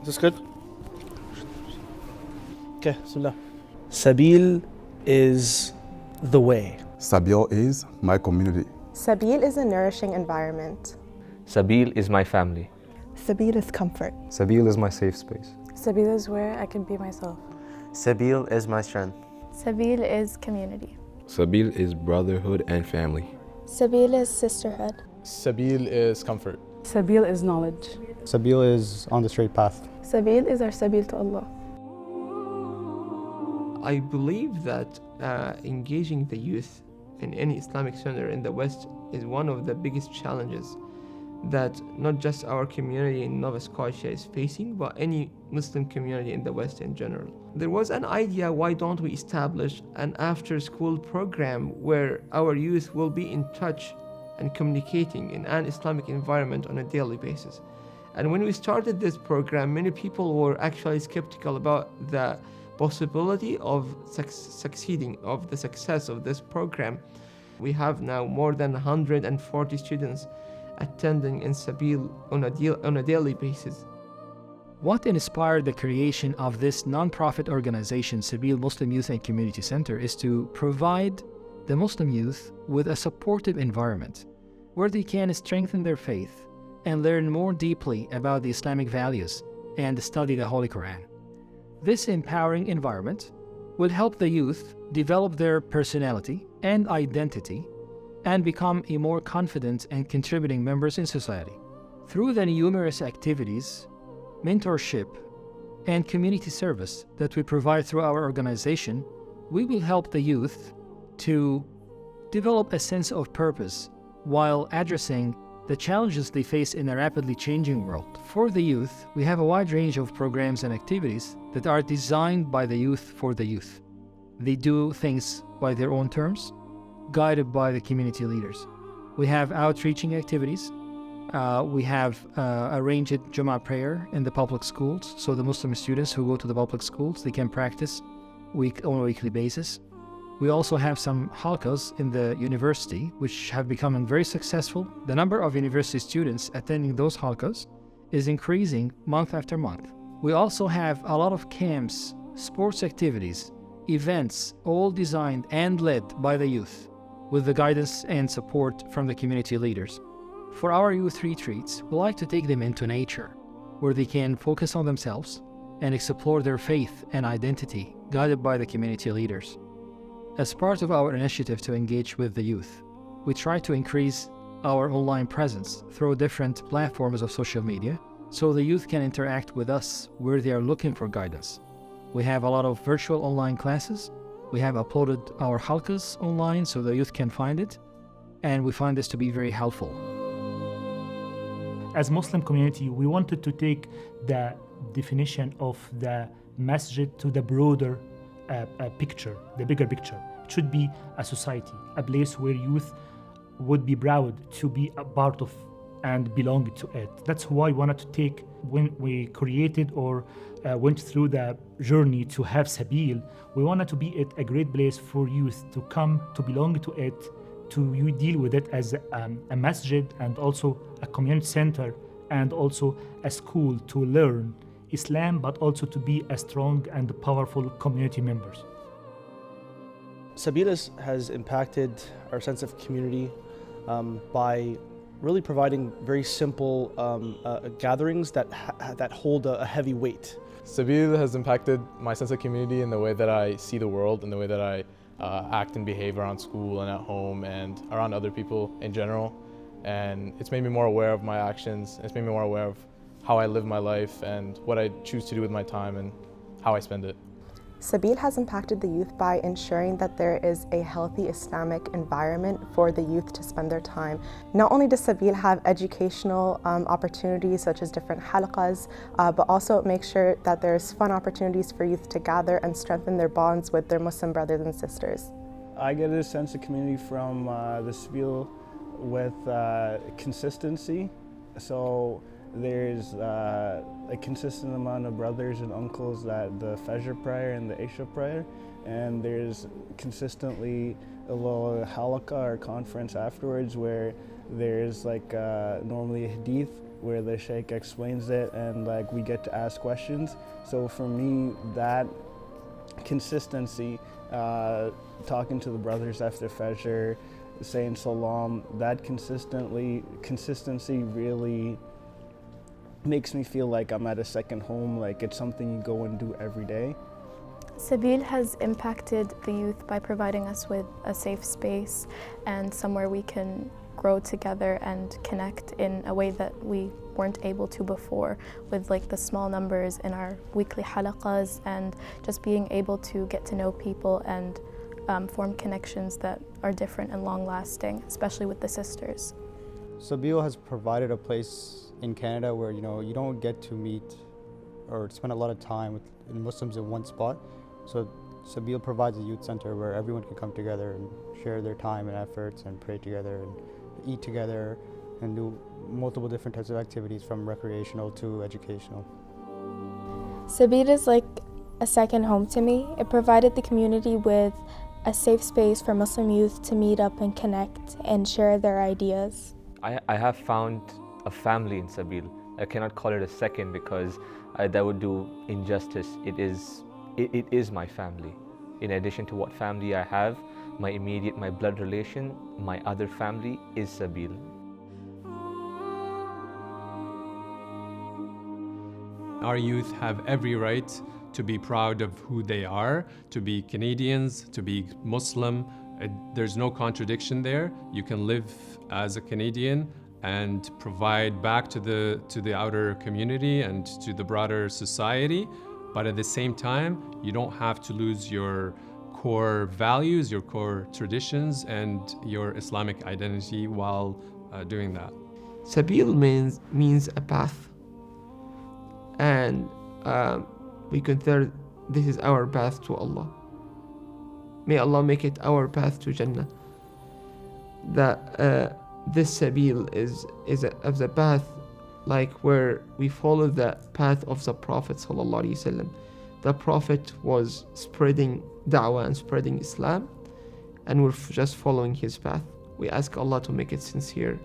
Is this good? Okay, Bismillah. Sabil is the way. Sabil is my community. Sabil is a nourishing environment. Sabil is my family. Sabil is comfort. Sabil is my safe space. Sabil is where I can be myself. Sabil is my strength. Sabil is community. Sabil is brotherhood and family. Sabil is sisterhood. Sabil is comfort. Sabil is knowledge. Sabil is on the straight path. Sabil is our Sabil to Allah. I believe that engaging the youth in any Islamic center in the West is one of the biggest challenges that not just our community in Nova Scotia is facing, but any Muslim community in the West in general. There was an idea, why don't we establish an after-school program where our youth will be in touch and communicating in an Islamic environment on a daily basis. And when we started this program, many people were actually skeptical about the possibility of succeeding, of the success of this program. We have now more than 140 students attending in Sabil on a daily basis. What inspired the creation of this non-profit organization, Sabil Muslim Youth and Community Center, is to provide the Muslim youth with a supportive environment where they can strengthen their faith and learn more deeply about the Islamic values and study the Holy Quran. This empowering environment will help the youth develop their personality and identity and become a more confident and contributing members in society. Through the numerous activities, mentorship, and community service that we provide through our organization, we will help the youth to develop a sense of purpose while addressing the challenges they face in a rapidly changing world. For the youth, we have a wide range of programs and activities that are designed by the youth for the youth. They do things by their own terms, guided by the community leaders. We have outreaching activities. We have arranged Jummah prayer in the public schools, so the Muslim students who go to the public schools, they can practice on a weekly basis. We also have some halqas in the university, which have become very successful. The number of university students attending those halqas is increasing month after month. We also have a lot of camps, sports activities, events, all designed and led by the youth, with the guidance and support from the community leaders. For our youth retreats, we like to take them into nature, where they can focus on themselves and explore their faith and identity, guided by the community leaders. As part of our initiative to engage with the youth, we try to increase our online presence through different platforms of social media, so the youth can interact with us where they are looking for guidance. We have a lot of virtual online classes. We have uploaded our halqas online so the youth can find it, and we find this to be very helpful. As Muslim community, we wanted to take the definition of the masjid to the broader picture, the bigger picture. It should be a society, a place where youth would be proud to be a part of and belong to it. That's why we wanted to take, when we created or went through the journey to have Sabil, we wanted to be a great place for youth to come, to belong to it, to deal with it as a masjid and also a community center and also a school to learn Islam, but also to be a strong and powerful community members. Sabil has impacted our sense of community by really providing very simple gatherings that hold a heavy weight. Sabil has impacted my sense of community in the way that I see the world, in the way that I act and behave around school and at home and around other people in general. And it's made me more aware of my actions. It's made me more aware of how I live my life and what I choose to do with my time and how I spend it. Sabil has impacted the youth by ensuring that there is a healthy Islamic environment for the youth to spend their time. Not only does Sabil have educational opportunities such as different halaqas, but also it makes sure that there's fun opportunities for youth to gather and strengthen their bonds with their Muslim brothers and sisters. I get a sense of community from the Sabil with consistency. So there's a consistent amount of brothers and uncles at the Fajr prayer and the Isha prayer, and there's consistently a little halaqah or conference afterwards where there's like normally a hadith where the sheikh explains it and like we get to ask questions. So for me, that consistency, talking to the brothers after Fajr, saying salam, that consistency really makes me feel like I'm at a second home, like it's something you go and do every day. Sabil has impacted the youth by providing us with a safe space and somewhere we can grow together and connect in a way that we weren't able to before, with like the small numbers in our weekly halaqas and just being able to get to know people and form connections that are different and long-lasting, especially with the sisters. Sabil has provided a place in Canada where you don't get to meet or spend a lot of time with Muslims in one spot. So Sabil provides a youth center where everyone can come together and share their time and efforts and pray together and eat together and do multiple different types of activities from recreational to educational. Sabil is like a second home to me. It provided the community with a safe space for Muslim youth to meet up and connect and share their ideas. I have found a family in Sabil. I cannot call it a second because that would do injustice. It is my family. In addition to what family I have, my blood relation, my other family is Sabil. Our youth have every right to be proud of who they are, to be Canadians, to be Muslim. There's no contradiction there. You can live as a Canadian and provide back to the outer community and to the broader society. But at the same time, you don't have to lose your core values, your core traditions, and your Islamic identity while doing that. Sabil means a path. And we consider this is our path to Allah. May Allah make it our path to Jannah. That this Sabil is a path like where we follow the path of the Prophet ﷺ. The Prophet was spreading da'wah and spreading Islam, and we're just following his path. We ask Allah to make it sincere.